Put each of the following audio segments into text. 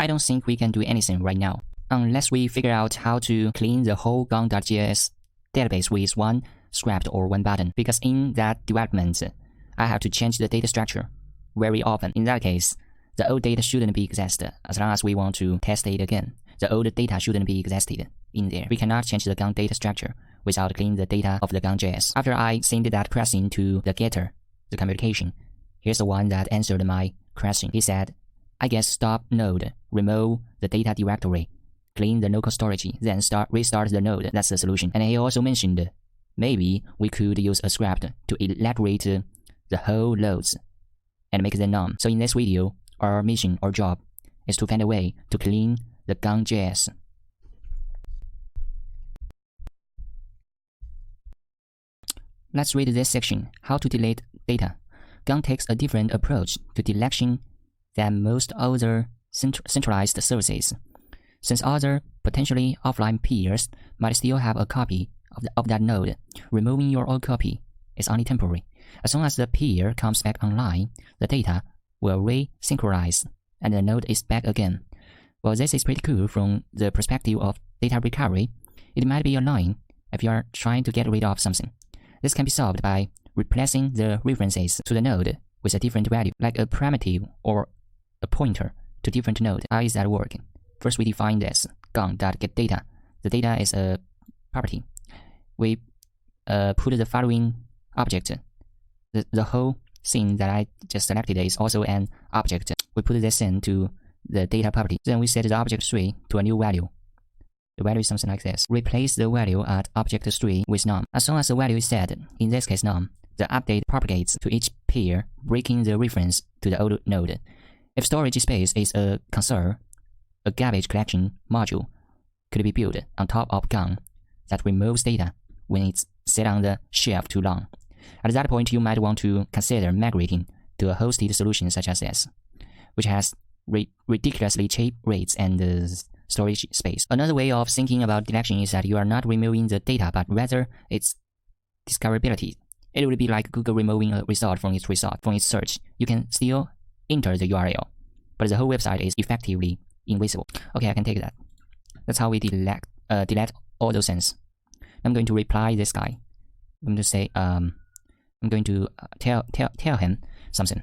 I don't think we can do anything right now, unless we figure out how to clean the whole gang.js database with one script or one button, because in that development, I have to change the data structure very often. In that case, the old data shouldn't be exist as long as we want to test it again. The old data shouldn't be existed in there. We cannot change the gang data structure without cleaning the data of the gang.js. After I sent that question to the getter, the communication, here's the one that answered my question. He said, I guess stop node, remove the data directory, clean the local storage, then restart the node. That's the solution. And he also mentioned maybe we could use a script to elaborate the whole loads and make them none. So in this video, our mission or job is to find a way to clean the gang.js. Let's read this section, how to delete data. Gang takes a different approach to deletion than most other centralized services. Since other potentially offline peers might still have a copy of that node, removing your old copy is only temporary. As soon as the peer comes back online, the data will resynchronize and the node is back again. While this is pretty cool from the perspective of data recovery, it might be annoying if you are trying to get rid of something. This can be solved by replacing the references to the node with a different value, like a primitive or a pointer to different node. How is that working? First, we define this gang.getData. The data is a property. We put the following object. The whole thing that I just selected is also an object. We put this into the data property. Then we set the object tree to a new value. The value is something like this. Replace the value at object tree with none. As soon as the value is set, in this case none, the update propagates to each peer, breaking the reference to the old node. If storage space is a concern, a garbage collection module could be built on top of gang that removes data when it's set on the shelf too long. At that point, you might want to consider migrating to a hosted solution such as this, which has ridiculously cheap rates and storage space. Another way of thinking about deletion is that you are not removing the data, but rather its discoverability. It would be like Google removing a result from its search. You can still enter the URL, but the whole website is effectively invisible. Okay, I can take that. That's how we delete all those things. I'm going to reply this guy. I'm going to say, I'm going to tell him something.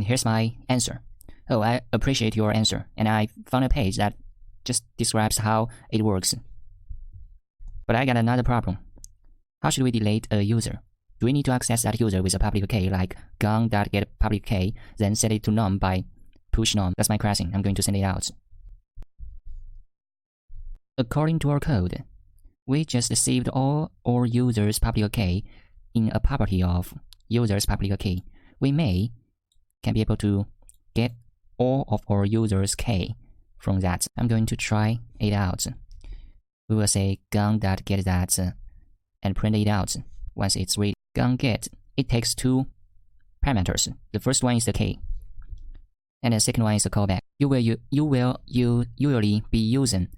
Here's my answer. Oh, I appreciate your answer, and I found a page that just describes how it works. But I got another problem. How should we delete a user? Do we need to access that user with a public key like gang.getPublic key, then set it to none by push none? That's my question. I'm going to send it out. According to our code, we just saved all our users' public key in a property of users' public key. We can be able to get all of our users' key from that. I'm going to try it out. We will say gang.get that and print it out once it's ready. Gang.get, it takes two parameters. The first one is the key, and the second one is the callback. You will usually be using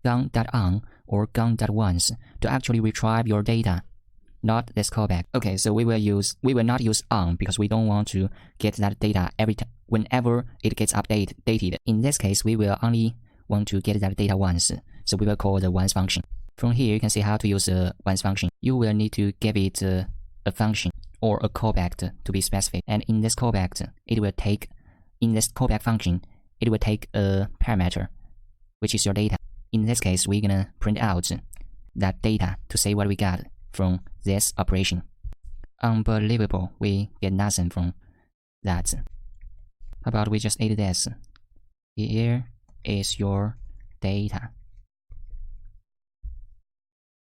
gang.on or gang.once to actually retrieve your data, not this callback. Okay, so we will not use on because we don't want to get that data every time whenever it gets updated. In this case, we will only want to get that data once, so we will call the once function. From here, you can see how to use the once function. You will need to give it a function or a callback to be specific, and in this callback, function, it will take a parameter, which is your data. In this case, we're gonna print out that data to say what we got from this operation. Unbelievable, we get nothing from that. How about we just add this? Here is your data.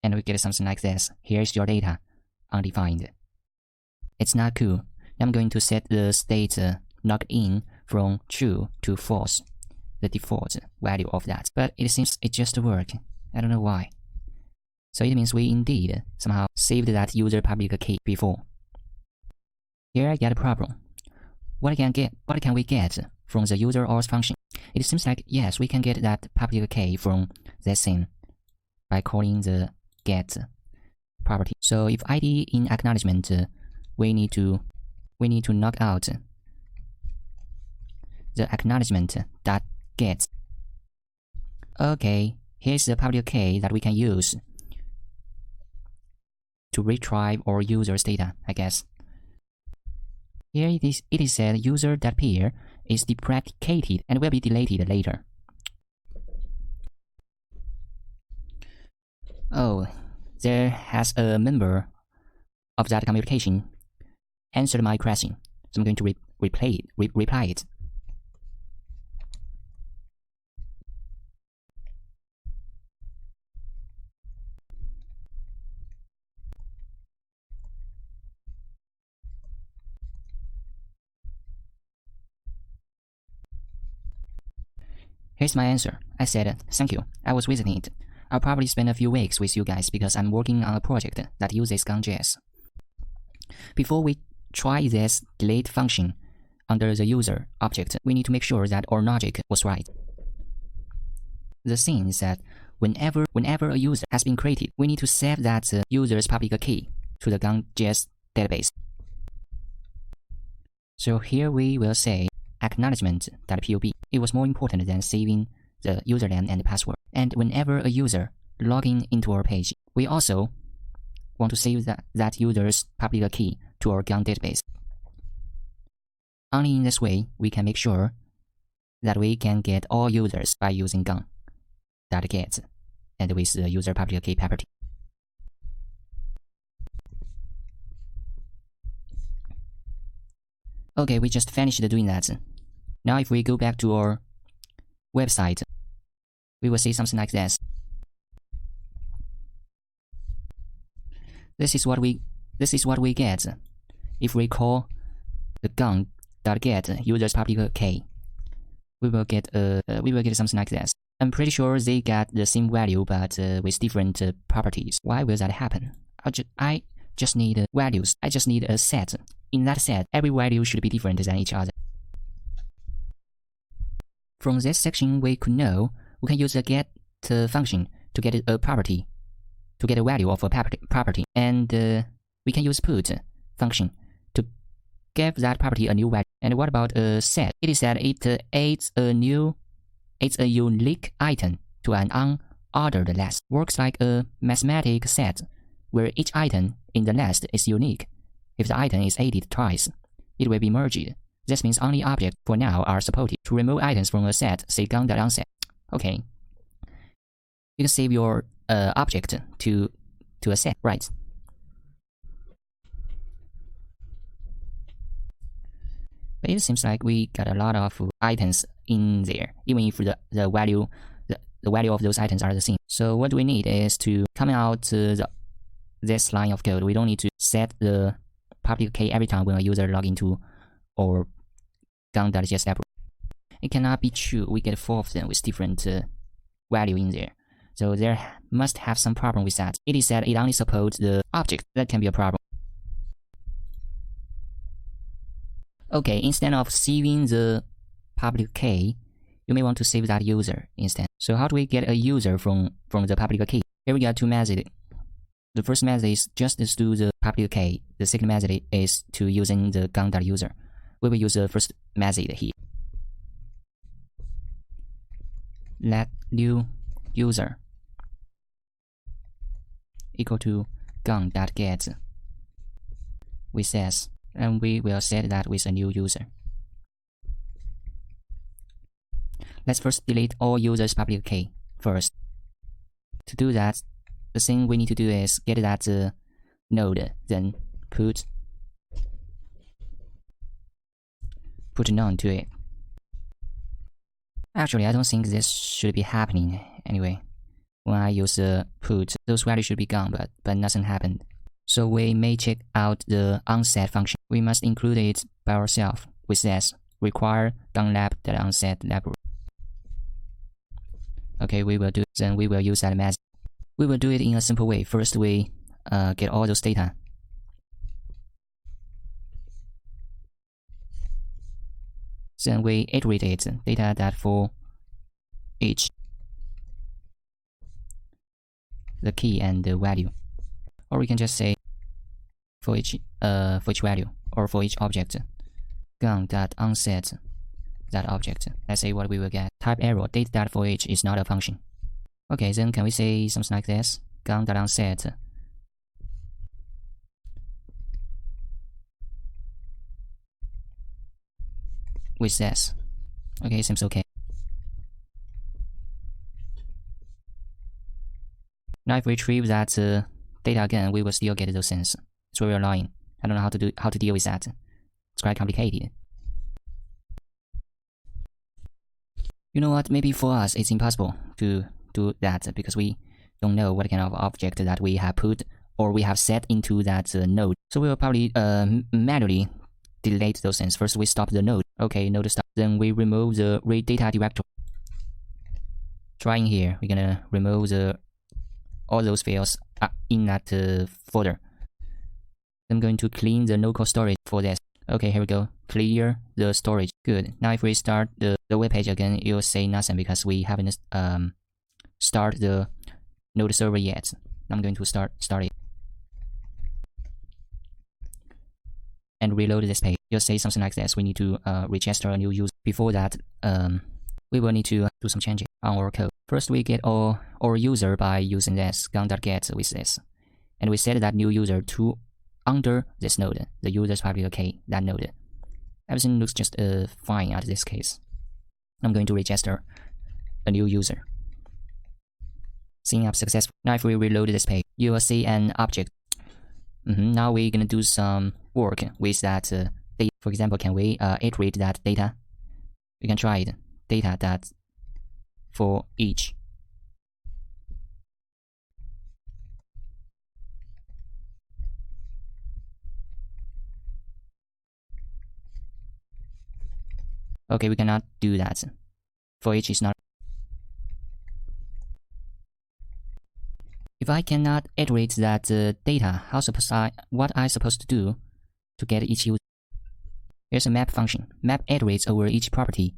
And we get something like this. Here's your data, undefined. It's not cool. I'm going to set the state login from true to false, the default value of that. But it seems it just worked. I don't know why. So it means we indeed somehow saved that user public key before. Here I get a problem. What can we get from the user auth function? It seems like yes, we can get that public key from that thing by calling the get property. So if ID in acknowledgement, we need to knock out the acknowledgement that get. Okay, here's the public key that we can use to retrieve our user's data, I guess. Here it is said user.peer is deprecated and will be deleted later. Oh, there has a member of that communication answered my question, so I'm going to reply it. Here's my answer. I said, thank you. I was visiting it. I'll probably spend a few weeks with you guys because I'm working on a project that uses Gang.js. Before we try this delete function under the user object, we need to make sure that our logic was right. The thing is that whenever a user has been created, we need to save that user's public key to the Gang.js database. So here we will say acknowledgement.pub. It was more important than saving the username and password. And whenever a user logging into our page, we also want to save that user's public key to our Gang database. Only in this way, we can make sure that we can get all users by using Gang.get and with the user public key property. Okay, we just finished doing that. Now if we go back to our website, we will see something like this. This is what we get if we call the Gang.get user's public key. We will get something like this. I'm pretty sure they get the same value but with different properties. Why will that happen? I just need values. I just need a set. In that set, every value should be different than each other. From this section, we could know we can use the get function to get a property, to get a value of a property, and we can use put function to give that property a new value. And what about a set? It is that it adds a unique item to an unordered list. Works like a mathematical set where each item in the list is unique. If the item is added twice, it will be merged. This means only objects for now are supported. To remove items from a set, say Gang.onset. Okay. You can save your object to a set, right? But it seems like we got a lot of items in there, even if the value of those items are the same. So what we need is to come out this line of code. We don't need to set the public key every time when a user log into our Gang.js app. It cannot be true. We get 4 of them with different value in there. So there must have some problem with that. It is that it only supports the object. That can be a problem. Okay, instead of saving the public key, you may want to save that user instead. So how do we get a user from the public key? Here we got 2 methods. The first method is just to do the public key. The second method is to using the Gang.user. We will use the first method here. Let new user equal to Gang.get with this, and we will set that with a new user. Let's first delete all users' public key first. To do that, the thing we need to do is get that node, then put none to it. Actually, I don't think this should be happening anyway. When I use the put, those values should be gone, but nothing happened. So we may check out the onset function. We must include it by ourselves with this require downlap.onset library. Okay, we will do. Then we will use that method. We will do it in a simple way. First, we get all those data. Then we iterate it, data that for each the key and the value, or we can just say for each value or for each object, gun.onset that object. Let's say what we will get. Type error date that for each is not a function. Okay, then can we say something like this? Gun.onset with this. Okay, seems okay. Now if we retrieve that data again, we will still get those things. It's very annoying. I don't know how to deal with that. It's quite complicated. You know what? Maybe for us it's impossible to do that because we don't know what kind of object that we have put or we have set into that node. So we will probably manually delete those things. First we stop the node. Okay, node stop. Then we remove the read data directory. Trying here, we're gonna remove all those files in that folder. I'm going to clean the local storage for this. Okay, here we go. Clear the storage. Good. Now if we start the web page again, you'll say nothing because we haven't start the node server yet. I'm going to start it and reload this page. You'll say something like this. We need to register a new user. Before that, we will need to do some changes on our code. First, we get our user by using this gun.get with this, and we set that new user to under this node. The user is probably okay, that node. Everything looks just fine at this case. I'm going to register a new user. Sign up successful. Now if we reload this page, you will see an object. Now we're gonna do some work with that data. For example, can we iterate that data? We can try it. Data that for each. Okay, we cannot do that. For each is not. If I cannot iterate that data, what I supposed to do to get each user? Here's a map function. Map iterates over each property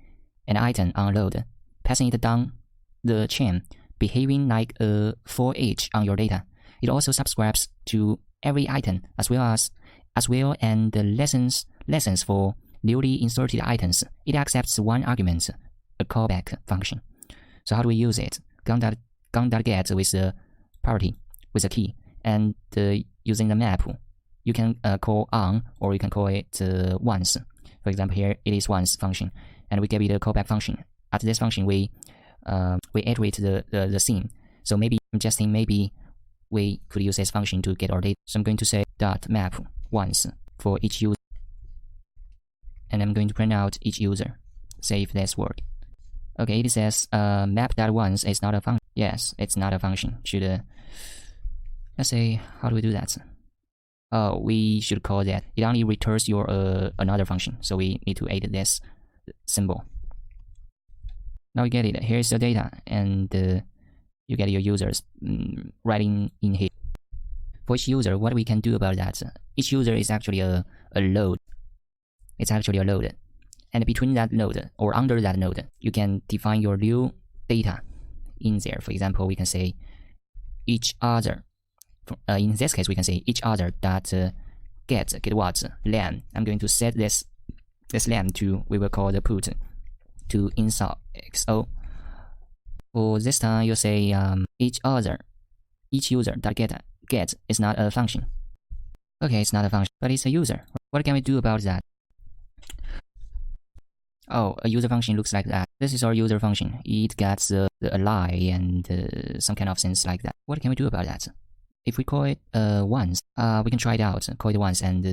and item on load, passing it down the chain, behaving like a for each on your data. It also subscribes to every item as well and lessons for newly inserted items. It accepts one argument, a callback function. So how do we use it? Gun.get with a property with a key, and using the map, you can call on or you can call it once. For example, here it is once function, and we give it a callback function. At this function, we iterate the scene. So maybe I'm just thinking maybe we could use this function to get our data. So I'm going to say dot map once for each user, and I'm going to print out each user. Say if this works. Okay, it says map.once is not a function. Yes, it's not a function. Let's say, how do we do that? Oh, we should call that. It only returns your another function. So we need to add this symbol. Now you get it. Here's the data, and you get your users writing in here. For each user, what we can do about that? Each user is actually a load. It's actually a load. And between that node or under that node, you can define your new data in there. For example, we can say each other. In this case, we can say each other that get what len. I'm going to set this len to, we will call the put to insert xo. For this time, you'll say each user that get is not a function. Okay, it's not a function, but it's a user. What can we do about that? Oh, a user function looks like that. This is our user function. It gets the lie and some kind of things like that. What can we do about that? If we call it once, we can try it out. Call it once and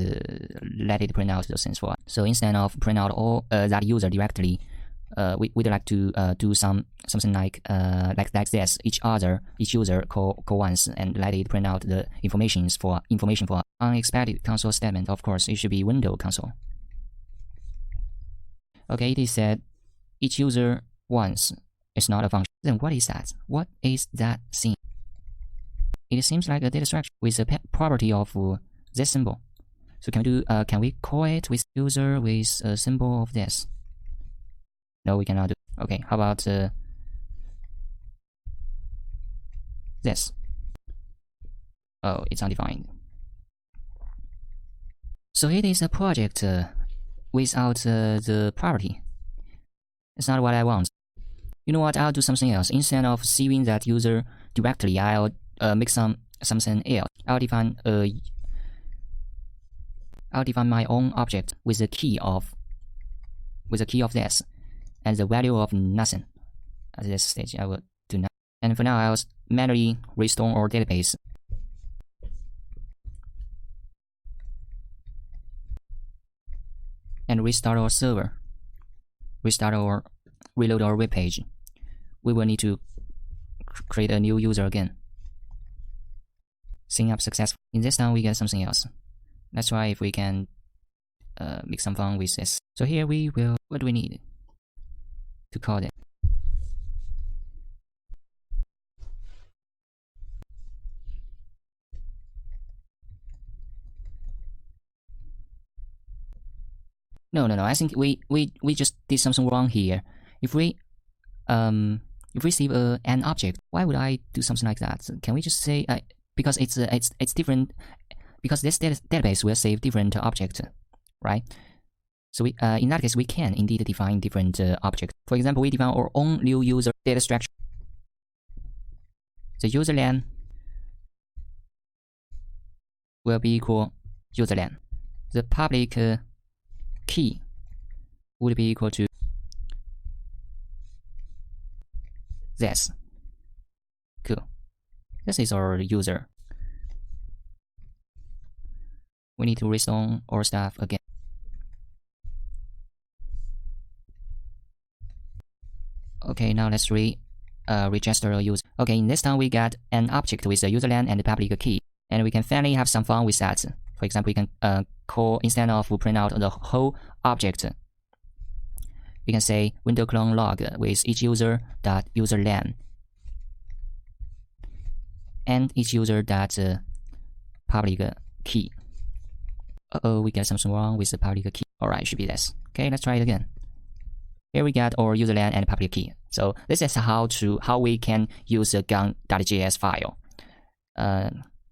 let it print out those things for us. So instead of print out all that user directly we'd like to do something like this. Each user call once and let it print out the information for unexpected console statement. Of course, it should be window console. Okay, it is said each user once is not a function. Then what is that? What is that thing? It seems like a data structure with a property of this symbol. So can we call it with user with a symbol of this? No, we cannot do. Okay, how about this? Oh, it's undefined. So it is a project without the property. It's not what I want. You know what? I'll do something else. Instead of saving that user directly, I'll make something else. I'll define my own object with a key of this and the value of nothing. At this stage, I will do nothing. And for now, I'll manually restore our database. And restart our server. Reload our web page. We will need to create a new user again. Sign up successful. In this time, we get something else. Let's try if we can make some fun with this. So here we will. What do we need to call it? No. I think we just did something wrong here. If we receive an object, why would I do something like that? Can we just say because it's different? Because this database will save different objects, right? So we in that case we can indeed define different objects. For example, we define our own new user data structure. The userland will be equal userland. The public key would be equal to this. Cool. This is our user. We need to restore our stuff again. Okay, now let's register a user. Okay, in this time we get an object with a userland and a public key, and we can finally have some fun with that. For example, we can call, instead of print out the whole object, we can say window clone log with each user dot userland and each user dot public key. We get something wrong with the public key. Alright, it should be this. Okay, let's try it again. Here we get our userland and public key. So this is how we can use a gang.js file.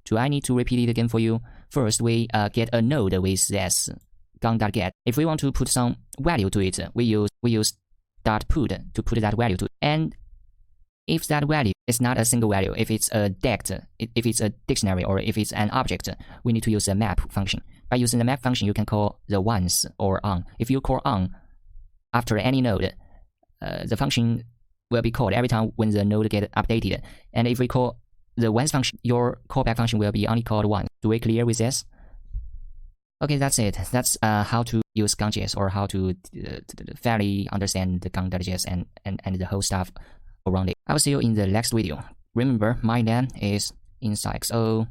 Do I need to repeat it again for you? First, we get a node with this gang.get. If we want to put some value to it, we use .put to put that value to it. And if that value is not a single value, if it's a dect, if it's a dictionary, or if it's an object, we need to use a map function. By using the map function, you can call the once or on. If you call on after any node, the function will be called every time when the node gets updated. And if we call the once function, your callback function will be only called once. Do we clear with this? Okay, that's it. That's how to use gang.js, or how to fairly understand the gang.js and the whole stuff around it. I will see you in the next video. Remember, my name is InsideXO.